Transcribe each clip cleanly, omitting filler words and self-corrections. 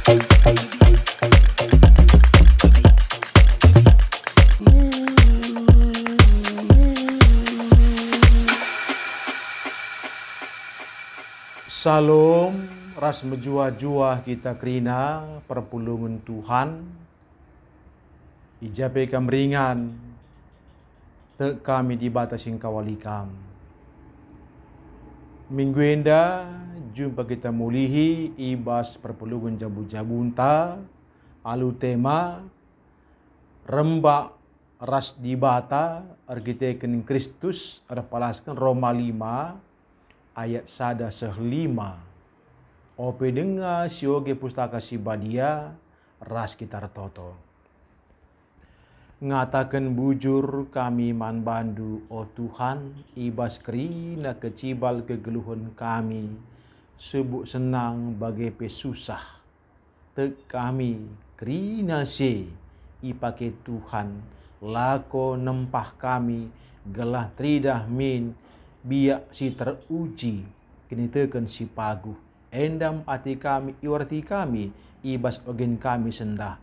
Salam, ras menjua-jua kita kerina perpulungan Tuhan. Ijabe kamringan, tek kami dibatasin kawalikam. Minggu enda, jumpa kita mulihi ibas perpulungan jabu-jabunta, alu tema, rembak ras dibata, argiteken Kristus, ada palaskan Roma 5, ayat 1-5. Ope dengar sioge pustaka sibadia ras kita retoto. Ngatakan bujur kami man bandu o Tuhan ibas kerina kecibal kegeluhan kami sebut senang bagai pesusah. Tek kami kerina se ipake Tuhan lako nempah kami gelah tridah min biak si teruji kini tekan si pagu endam hati kami iwarti kami ibas ogen kami sendah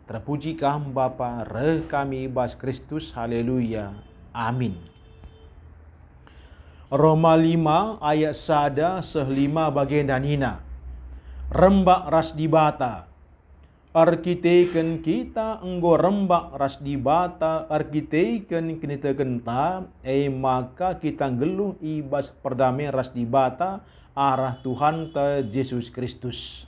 terpuji kam Bapa reh kami ibas Kristus haleluya amin. Roma 5 ayat 1-5 bagian dan hina rembak ras dibata arkiteken kita enggo rembak ras dibata arkiteken kini tekenta maka kita gelung ibas perdamaian ras dibata arah Tuhan ta Yesus Kristus.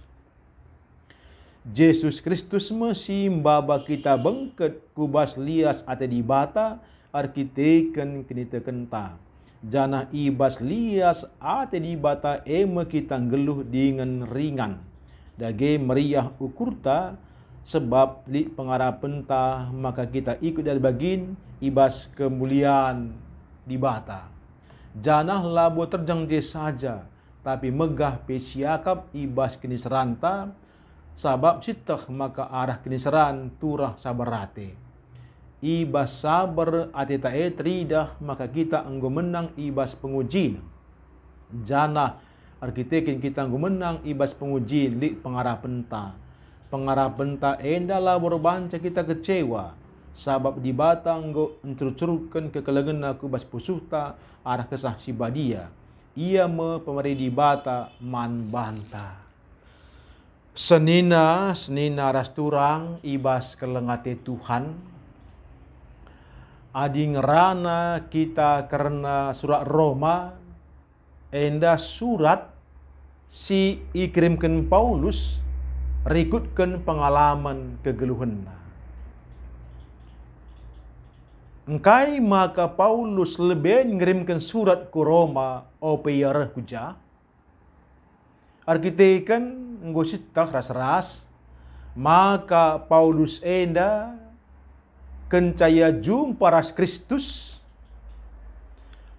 Yesus Kristus mesimbaba kita bengket kubas lias ate dibata arkiteken kini tekenta jana ibas lias ate dibata kita geluh dengan ringan dage meriah ukurta sebab li pengarapan ta maka kita ikut dari bagin ibas kemuliaan dibata janah labo terjang je saja tapi megah pesiakap ibas kini seranta sabab sitah maka arah kini seran turah sabarate ibas sabar ate tae tridah maka kita enggo menang ibas penguji janah arkitekin kita enggo menang ibas penguji li pengarapan ta endalah berbanca kita kecewa sabab di batang enggo entrucurkan kekelengan aku bas pusuta arah kesah sibadia ia me pemeri di bata man banta senina ras turang ibas kelengate Tuhan adi ngerana kita karena surat Roma enda surat si ikirimkan Paulus rikutkan pengalaman kegeluhanna. Engkai maka Paulus lebih ngirimkan surat ke Roma opeyarah kuja. Arkitekan ngositah ras-ras maka Paulus enda kencaya jumpa ras Kristus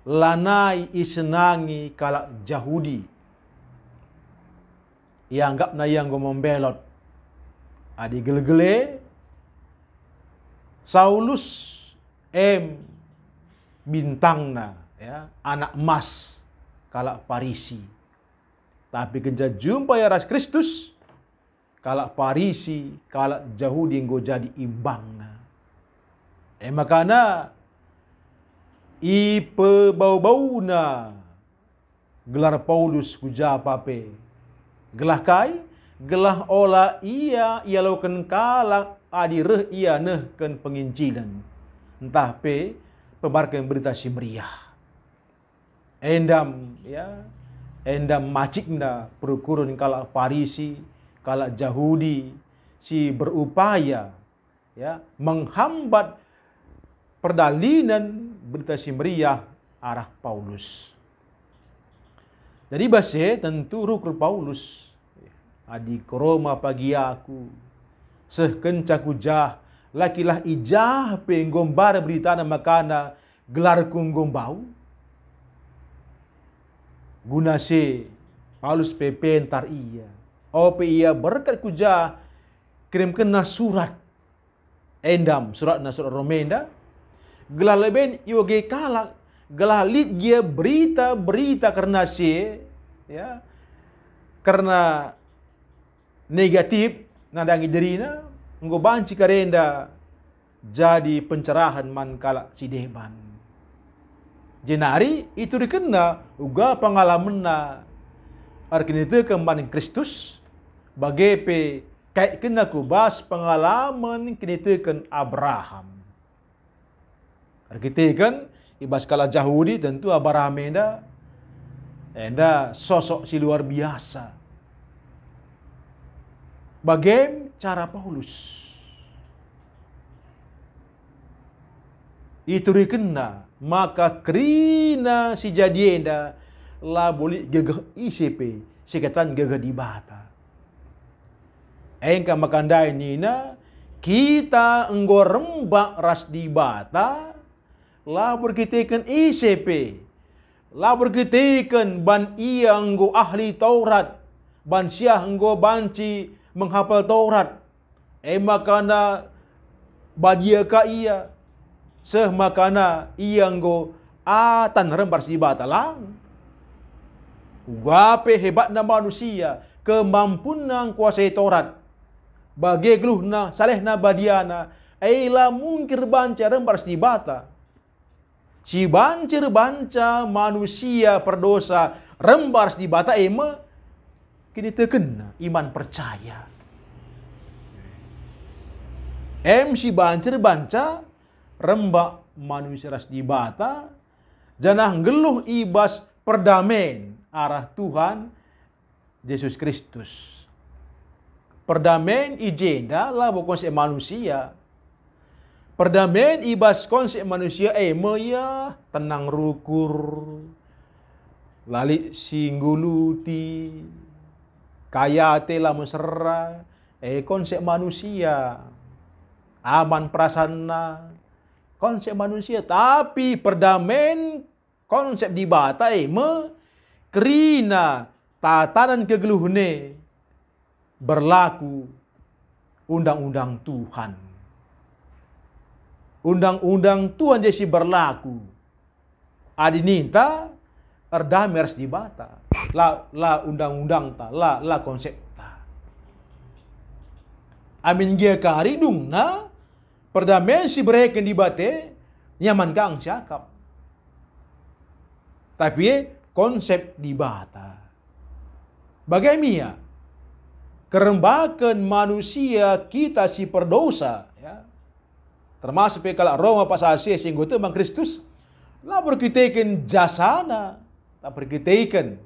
lanai isenangi kalak Yahudi yang anggap na yang membelot adi gele-gele Saulus bintangna ya anak emas kalak Parisi tapi kenja jumpa ya ras Kristus kalak Parisi kalak Yahudi ngo jadi imbangna makana ipe bau-bauna gelar Paulus kuja pape gelah kai gelah ola ia laukan kalak adireh ia nehken penginjilan entah pe pebarkan berita si meriah endam ya endam macikna perukuran kalak Parisi kalak Yahudi si berupaya ya menghambat perdalinan berita si meriah arah Paulus. Jadi base tentu rukur Paulus adi Roma pagi aku sekencaku jah lakilah ijah penggombar berita na makana gelar kunggombau guna se Paulus pepentar ia ope ia berkat kuja kirim kena surat endam surat Romenda gelah leben yoge kalak gelah lid dia berita karena se ya karena negatif nadangi derina nggo banci karenda jadi pencerahan mankala si deban. Jenari itu dikena uga pengalamanna arkini teu kembali Kristus bagepe kayak kena kubas pengalaman kini teukeun Abraham. Arkite kan ibas kala Yahudi tentu Abraham enda sosok si luar biasa. Bagaimana cara Paulus? Itu dikena maka krina si jadienda la boleh gegeh ICP sikatan gegeh di bata. Engka makandai nina kita enggo rembak ras di bata la berkitekan ICP la berkitekan ban ia enggo ahli Taurat ban syah enggo banci menghafal Taurat makana badia ka ia makana ia enggo atan rembar si bata lang. Ugape hebatna manusia kemampunan kuasai Taurat bagi geluhna salehna badiana la mungkir banca rembar si bata. Si bancir banca manusia perdosa rembar si bata kini terkena iman percaya. Si bancir banca rembak manusia ras di bata janah geluh ibas perdamen arah Tuhan Yesus Kristus. Perdamen ijenda lah bukan manusia. Perdamen ibas konsep manusia ya tenang rukur lali singguluti kaya tela mesra konsep manusia aman prasana konsep manusia. Tapi perdamen konsep di bata kerina tatanan kegeluhne berlaku undang-undang Tuhan. Undang-undang Tuhan jadi berlaku. Adininta erdamai harus di bata. La undang-undang ta, la konsep ta. Amin gia kari dungna perdamaian si bereken di bate nyaman kang syakap. Tapi konsep di bata. Bagaimana? Kerembakan manusia kita si perdosa. Ya. Termasuk kalau Roma pasal 6 singgung itu Bang Kristus. Lah berkitakan jasana. Tak berkitakan.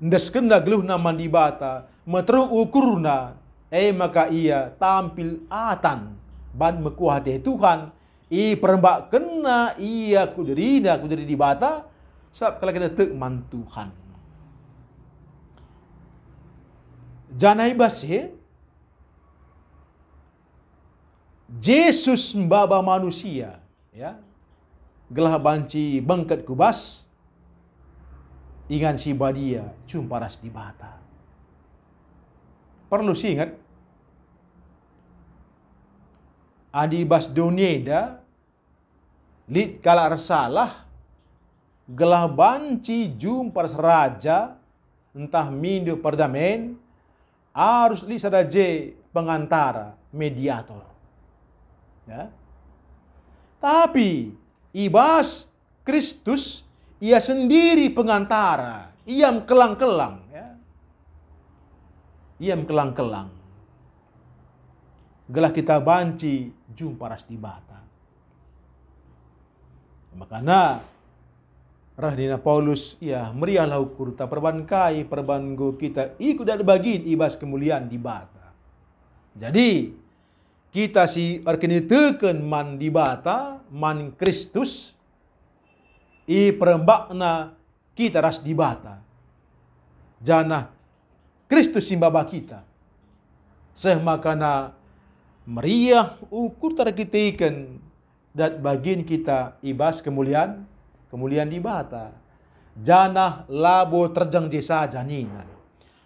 Ndeskenda geluhna mandi bata. Meteruk ukurna. Maka ia tampil atan. Ban mekuhati Tuhan. Perembak kena ia kuderi di bata. Sebab kalau kita tekman Tuhan. Janai basi Yesus mbaba manusia ya gelah banci bangkat kubas ingan si badia cuma ras di bata. Perlu sih ingat adi bas donieda lid kala arsalah gelah banci jumpa raja entah mindu perdamen harus li sadaje pengantara mediator. Ya. Tapi ibas Kristus ia sendiri pengantara, ia kelang-kelang ya. Ia kelang-kelang. Gelah kita banci jumpa ras di bata. Makanya Rahdina Paulus, ya meriahlah ukur ta perbankai perbango kita ikut dari bagian ibas kemuliaan di bata. Jadi kita si arkini teken man di bata man Kristus perembakna kita ras di bata. Jana Kristus simbaba kita. Semakana meriah ukur terkitikan dan bagian kita ibas kemuliaan di bata. Janah labo terjang jesa janina.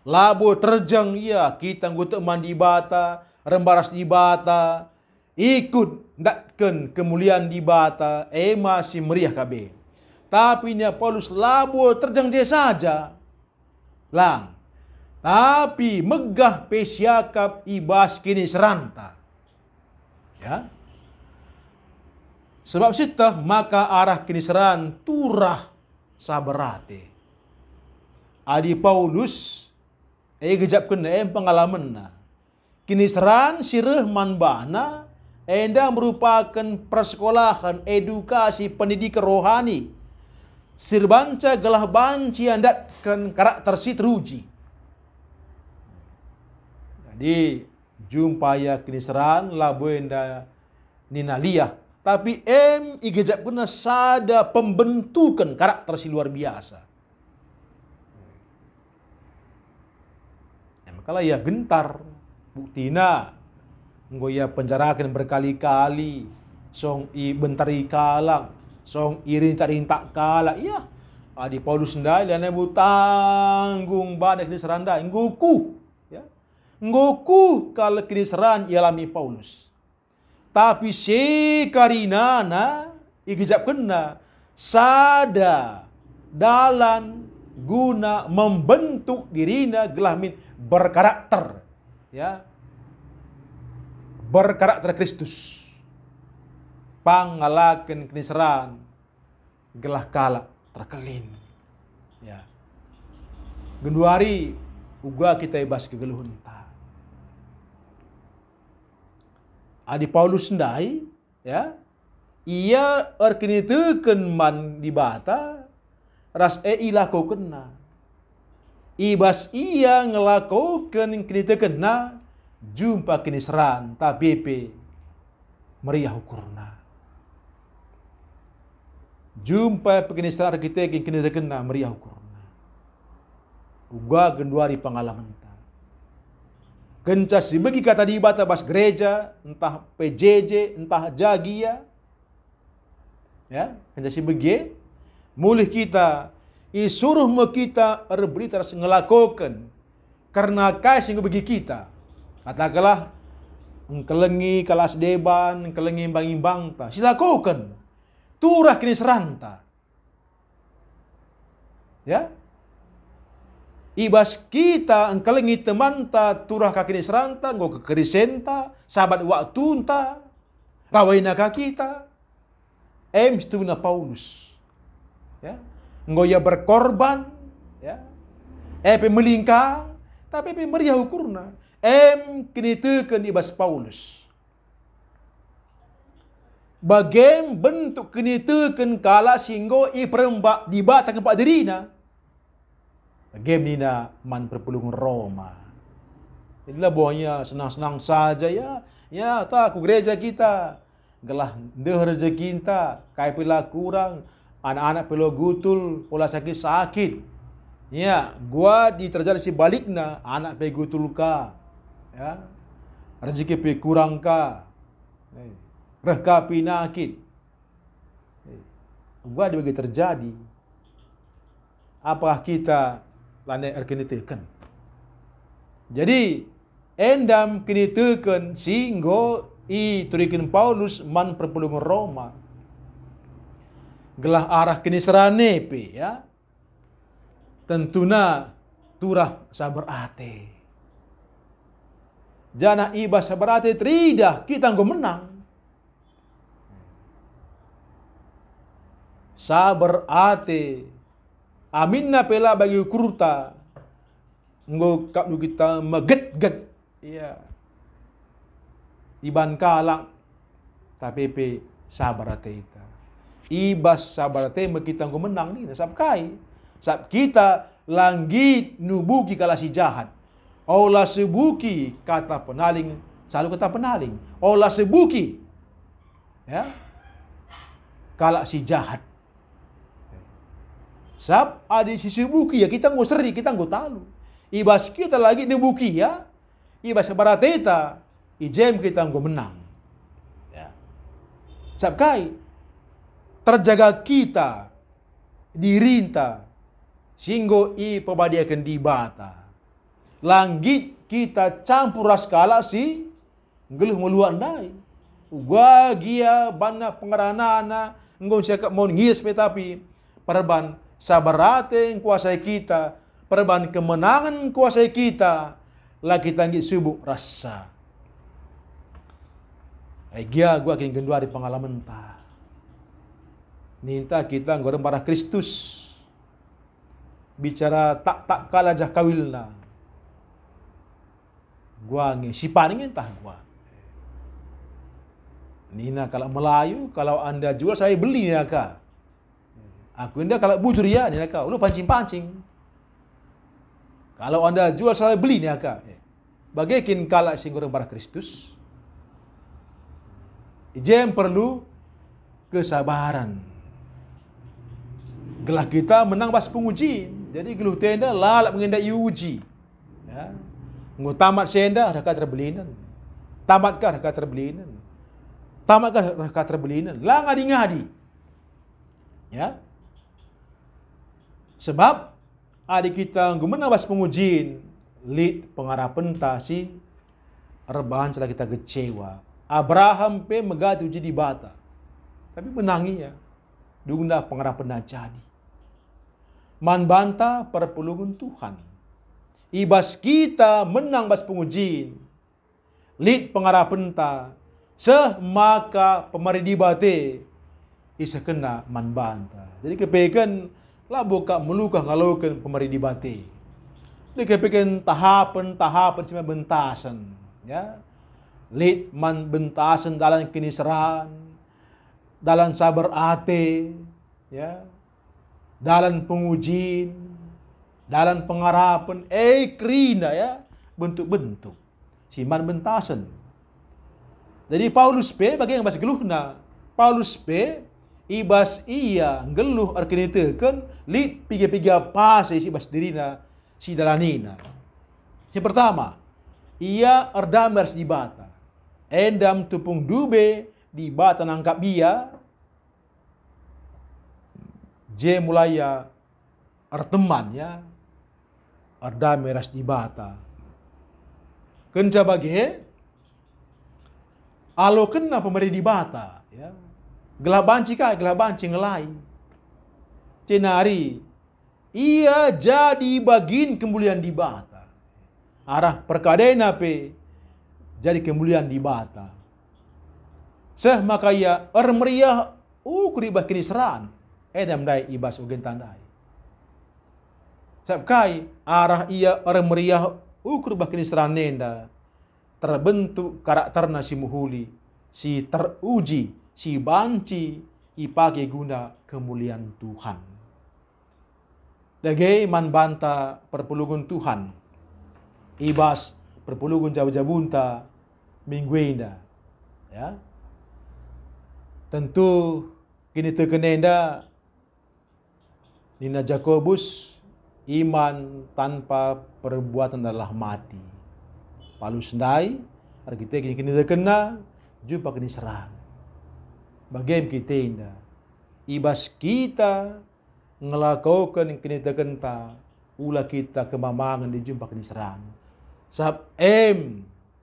Labo terjang ya kita ngutuk mandi bata, rembaras di bata, ikut ndakken kemuliaan di bata, masih meriah kabe. Tapi nya Paulus labo terjang jesa saja. Lang. Tapi megah pesiakap ibas kini seranta. Ya. Sebab sitah maka arah kini seran turah sabarate. Adi Paulus gejap kena pengalaman na. Kini seran sireh manbahna enda merupakan persekolahan edukasi pendidikan rohani. Sirbanca gelah banci andatkan karakter si teruji. Jadi jumpa ya kini seran labo enda ninaliyah. Tapi igejap kena sada pembentukan karakter si luar biasa. Kalau ia gentar, buktina, engko ia penjarakan berkali-kali, song i bentari kalang, song rintak kalah, iya. Adi Paulus ndai dan ibu tanggung badak di seranda, nggoku, ya. Nggoku kalau kini seran ialami Paulus. Tapi sekarinana igejap kena sada dalan guna membentuk dirina gelamin berkarakter, ya, berkarakter Kristus, pangalaken keniseran gelah kala terkelin, ya. Genduari uga kita ibas kegeluhun ta. Adi Paulus ndai, ya, ia erkini teken man di bata ras ilah kau kena. Ibas ia ngelakukan kini kena jumpa kini seran tapi meriah ukurna. Jumpa kini seran kita kini kena meriah ukurna. Uga genduari pengalaman ta. Gencas bagi kata di bata bas gereja, entah PJJ, entah jagia. Ya, gencas bagi mulih kita isuruh kita berita ngelakukan karena kasih bagi kita. Katakanlah engkelengi kalas deban, engkelengi imbang-imbang ta. Silakukan. Turah kini seranta. Ya. Ibas kita engkelengi teman ta turah kini seranta, nggo kekerisenta, sahabat waktu ta. Rawaina kita. Stuna Paulus. Ya. Ngoya berkorban, ya, melingkar, tapi meriah ukurna. Kini teken ibas Paulus. Bagem bentuk kini teken kala singgo perembak di bata kepak dirina. Bagem nina man perpulung Roma. Jadilah buahnya senang-senang saja ya. Ya, tak ku gereja kita. Gelah deh rezeki kita, kai pila kurang. Anak-anak pelo gutul, pola sakit-sakit. Ya, gua diterjadi si balikna, anak pe gutul ka. Ya. Rezeki pe kurang ka. Rehka pinakit. Gua dibagi terjadi. Apakah kita landai erkini teken? Jadi, endam kini teken singgo turikin Paulus man perpulung Roma. Gelah arah kini serane pe, ya. Tentuna turah sabar ate. Jana ibas sabar ate tridah kita nggo menang. Sabar ate. Aminna pela bagi kurta. Nggo kapnu kita meget-get. Iya. Iban kalak tapi pe sabar ate kita. Ibas sabar tema kita nggo menang ni sab kai. Sab kita langgit nubuki kala si jahat. Ola sebuki kata penaling, selalu kata penaling. Ola sebuki. Ya. Kala si jahat. Sab adi si sebuki ya kita nggo seri, kita nggo talu. Ibas kita lagi nubuki ya. Ibas sabar teta, ijem kita nggo menang. Ya. Sab kai terjaga kita dirinta singgo pebadiakan di bata langgit kita campur raskala si ngeluh meluan dai uga gia bana pengeranana nggon siakap mau ngiris tapi perban sabarate kuasai kita perban kemenangan kuasai kita, lah kita nggih subuk rasa. Gia gua akan gendua di pengalaman ta. Ninta kita ngoreng para Kristus. Bicara tak kalah jah kawilna. Gua ngi sipaning entah gua. Nina kalau Melayu, kalau Anda jual saya beli ni ka. Aku indah kalau bujur ya ni ka. Lu pancing-pancing. Kalau Anda jual saya beli ni ka. Bagaikin kala sing goreng para Kristus. Jem perlu kesabaran. Gelah kita menang bas penguji. Jadi geluh tenda lalap mengendai uji. Ya. Ngu tamat senda dah kata terbelinan. Tamatkah dah kata terbelinan. Tamatkah dah kata terbelinan. Lah ngadi-ngadi. Ya. Sebab adik kita ngu menang bas penguji. Lid pengarapan tasi rebahan setelah kita kecewa. Abraham pe megati uji di bata. Tapi menanginya. Dugunda pengarapan jadi. Man banta perpulungan Tuhan. Ibas kita menang bas pengujian. Lid pengarapan ta. Semaka pemari di bate. Isa kena man banta. Jadi kepekan lah buka melukah ngalaukan pemari di bate. Jadi kepekan tahapan-tahapan sima bentasan. Ya. Lid man bentasan dalam kiniseran, dalam sabar ate, ya, dalam pengujian, dalam pengarapan, krina ya, bentuk-bentuk. Siman bentasan. Jadi Paulus pe bagi yang bahasa geluhna. Paulus pe ibas iya geluh arkenitekan lid piga-piga pase si bas dirina si dalanina. Yang pertama, ia erdamers di bata. Endam tupung dube di bata nangkap dia. Je mulaya arteman ya. Ardameras di bata. Kenca bagi alo kena pemeri di bata ya. Gelah banci kai, gelah banci ngelai. Cenari ia jadi bagin kemuliaan di bata. Arah perkadena pe jadi kemuliaan di bata. Seh makaya meriah kuribah kiniseran. Edam dai ibas ugen tandai. Sebab kai arah ia meriah kuribah kiniseran nenda. Terbentuk karakterna si muhuli. Si teruji. Si banci. Ipake guna kemuliaan Tuhan. Dagai man banta perpulungan Tuhan. Ibas perpulungan jauh-jauhunta minggu inda. Ya. Tentu kini terkenenda Nina Jakobus iman tanpa perbuatan adalah mati. Palu sendai kita kini terkena jumpa kini serang. Bagaimana kita inda. Ibas kita ngelakukan kini terkenta ulah kita kemamangan dijumpa kini serang. Sab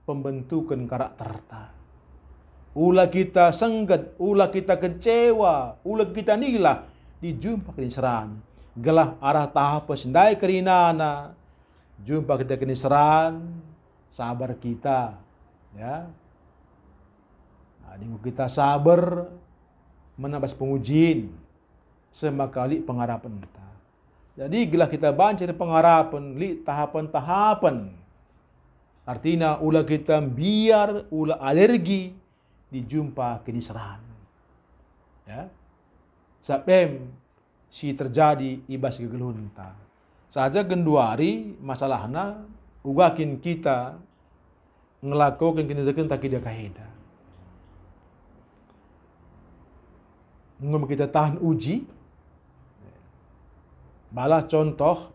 pembentukan karakter ta. Ulah kita senggat, ulah kita kecewa, ulah kita nilah dijumpa kiniseran. Gelah arah tahap sendai kerinana, jumpa kita kiniseran, sabar kita, ya. Adingu kita sabar menabas pengujian, semakali pengarapan kita. Jadi gelah kita banci pengarapan, li tahapan-tahapan. Artinya ulah kita biar ulah alergi dijumpa kiniseran. Ya. Sapem si terjadi ibas gegelunta. Saja genduari masalahna ugakin kita ngelakukan kini deken tak dia kaida. Ngomong kita tahan uji. Balah contoh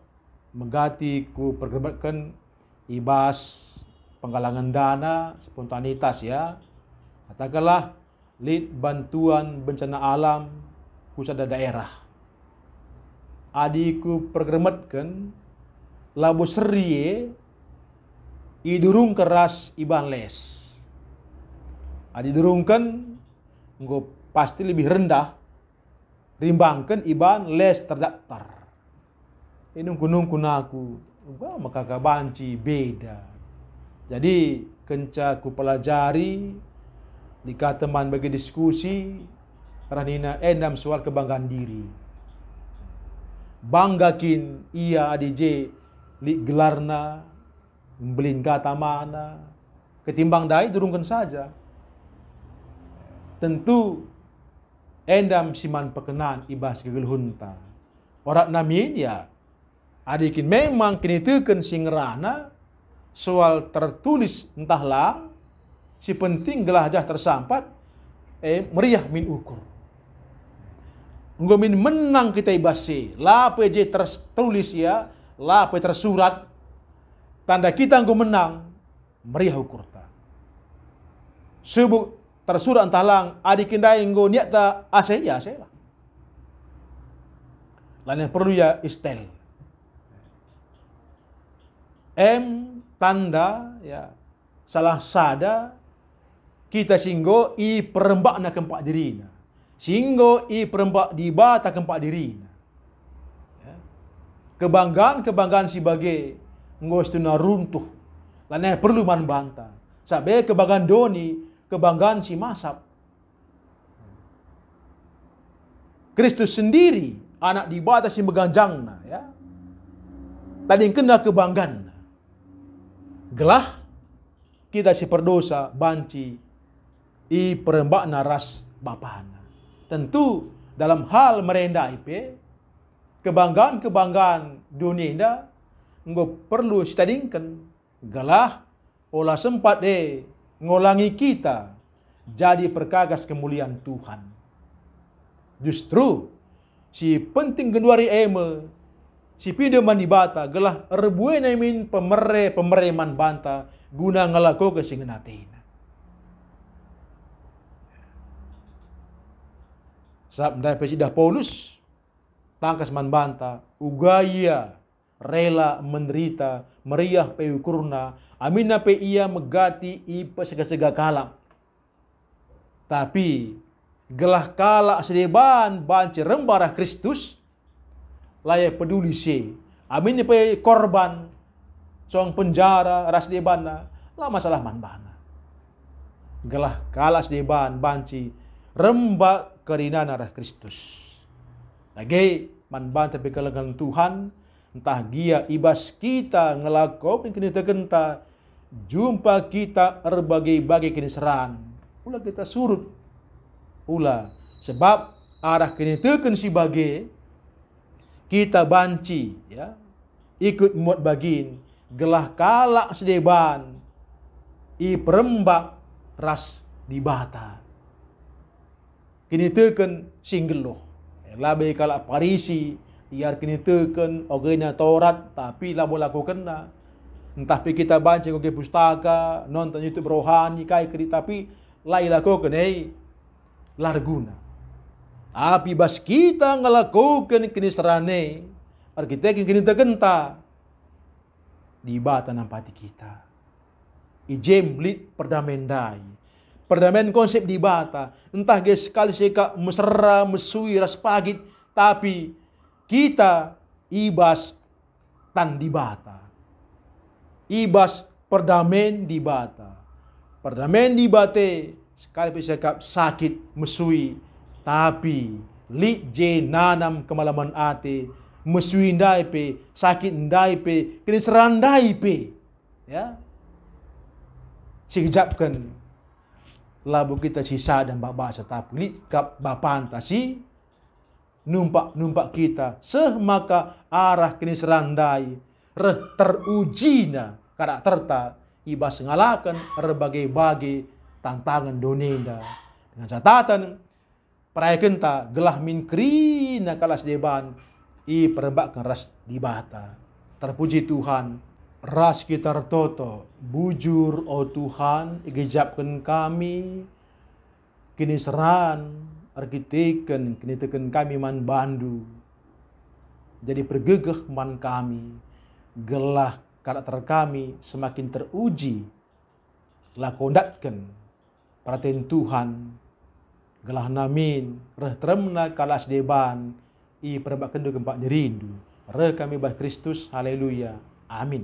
megati ku pergebatkan ibas penggalangan dana spontanitas ya. Katakanlah lid bantuan bencana alam pusat daerah. Adiku pergematkan labu serie idurung keras iban les. Adi durungkan engko pasti lebih rendah rimbangkan iban les terdaftar. nungku aku. Maka kabanci beda. Jadi kenca ku pelajari dikata teman bagi diskusi ranina endam soal kebanggaan diri. Banggakin ia adj li gelarna membelin kata mana ketimbang dai durungkan saja. Tentu endam siman pekenan ibas gegelhunta. Orang namin ya adikin memang kini teken singrana soal tertulis entahlah si penting gelajah tersampat meriah min ukur. Engko min menang kita ibase la PJ tertulis ya la PJ tersurat tanda kita engko menang meriah ukur ta. Sebut tersurat entahlang adikin dai engko niat ta ase ya ase lah. Lain yang perlu ya istel. Tanda ya salah sada kita singgo i perembak na kempak dirina. Singgo i perembak di bata kempak dirina. Ya. Kebanggaan sebagai ngostuna runtuh. Lana perlu man banta. Sabe kebanggaan doni, kebanggaan si masap. Kristus sendiri anak di bata si meganjangna ya. Tadi kena kebanggaan. Gelah kita si perdosa banci i perembak naras bapana. Tentu dalam hal merendah IP kebanggaan dunia indah engko perlu stadingkan gelah olah sempat ngolangi kita jadi perkagas kemuliaan Tuhan. Justru si penting genduari si pindaman di bata gelah rebuena min pemereman banta guna ngelakukan singenatina. Saat mendai Presiden Paulus tangkas man banta ugaya rela menderita meriah peukurna amina pe ia megati ipa sega-sega kalam. Tapi gelah kala sedeban banci rembarah Kristus layak peduli se. Amin pe korban soang penjara ras debana lah masalah manbana. Gelah kalas deban banci remba kerina narah Kristus. Lagi manban tapi kelegan Tuhan entah gia ibas kita ngelakukan kini tergenta jumpa kita berbagai-bagai kiniseran. Pula kita surut pula sebab arah kini teken si bagai kita banci ya ikut muat bagin gelah kalak sedeban i perembak ras di bata kini teken singgeloh labe kalak parisi iar kini teken ogena Taurat tapi labo laku kena entah pi kita banci ke pustaka nonton YouTube rohani kai kri tapi lai laku kena larguna. Api bas kita ngelakukan kini serane, arkitek kini tergenta di bata nampati kita. Ijem lit perdamaian perdamaian konsep di bata, entah guys sekali seka mesra mesui ras pagit, tapi kita ibas tan di bata, ibas perdamaian di bata, perdamaian di bate sekali seka sakit mesui. Tapi li je nanam kemalaman ate mesui ndai pe sakit ndai pe kini serandai pe ya sikjapkan labu kita sisa dan bahasa tapi li kap bapantasi numpak kita maka arah kini serandai terujina karakterta ibas ngalakan berbagai-bagai tantangan donenda dengan catatan perayaan ta gelah min krina kalas deban i perembakkan ras di bata. Terpuji Tuhan, ras kita toto bujur oh Tuhan igejapkan kami kini seran arkiteken kini teken kami man bandu. Jadi pergegeh man kami gelah karakter kami semakin teruji lakondatkan perhatian Tuhan gelah namin reh tremna kalas deban i perembak kendu gempak jerindu Re kami bah Kristus, haleluya, amin.